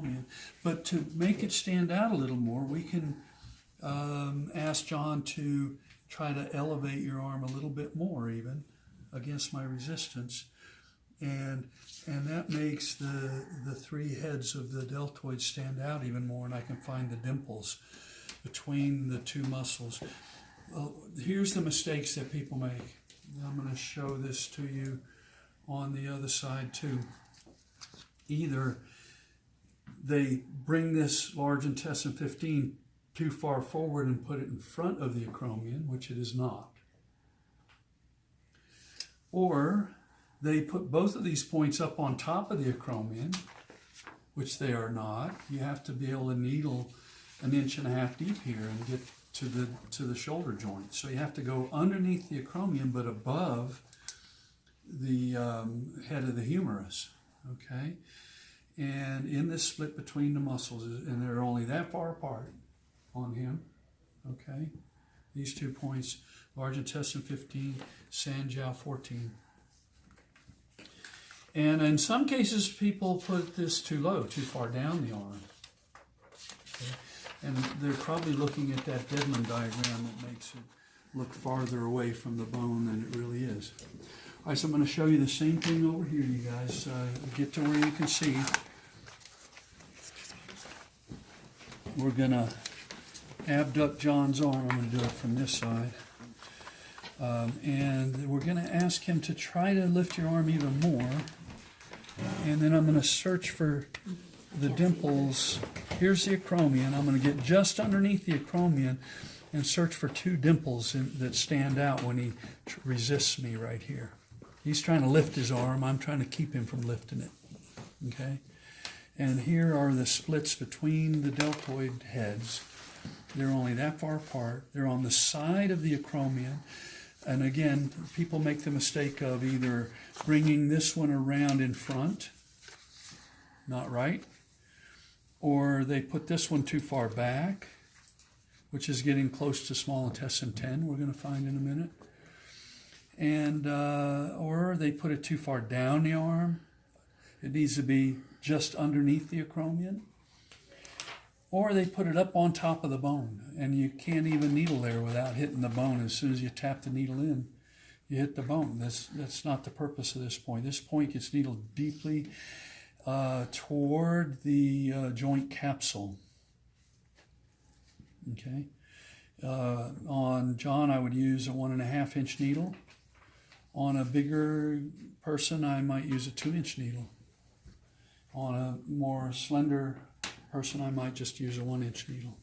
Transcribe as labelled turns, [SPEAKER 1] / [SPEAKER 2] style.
[SPEAKER 1] acromion. But to make it stand out a little more, we can ask John to try to elevate your arm a little bit more even against my resistance. And that makes the three heads of the deltoid stand out even more, and I can find the dimples between the two muscles. Here's the mistakes that people make. I'm going to show this to you on the other side too. Either they bring this large intestine 15 too far forward and put it in front of the acromion, which it is not. Or they put both of these points up on top of the acromion, which they are not. You have to be able to needle 1.5 inches deep here and get to the shoulder joint. So you have to go underneath the acromion but above the head of the humerus, okay? And in this split between the muscles, and they're only that far apart on him, okay? These 2 points, large intestine 15, Sanjiao 14. And in some cases, people put this too low, too far down the arm. Okay? And they're probably looking at that Deadman diagram that makes it look farther away from the bone than it really is. All right, so I'm going to show you the same thing over here, you guys. Get to where you can see. We're going to abduct John's arm. I'm going to do it from this side. And we're going to ask him to try to lift your arm even more. And then I'm going to search for the dimples. Here's the acromion. I'm going to get just underneath the acromion and search for 2 dimples that stand out when he resists me right here. He's trying to lift his arm. I'm trying to keep him from lifting it. Okay? And here are the splits between the deltoid heads. They're only that far apart. They're on the side of the acromion. And again, people make the mistake of either bringing this one around in front, not right, or they put this one too far back, which is getting close to small intestine 10, we're going to find in a minute. And or they put it too far down the arm. It needs to be just underneath the acromion. Or they put it up on top of the bone, and you can't even needle there without hitting the bone. As soon as you tap the needle in, you hit the bone. That's not the purpose of this point. This point gets needled deeply toward the joint capsule. Okay. On John, I would use a 1.5 inch needle. On a bigger person, I might use a 2-inch needle. On a more slender person, I might just use a 1-inch needle.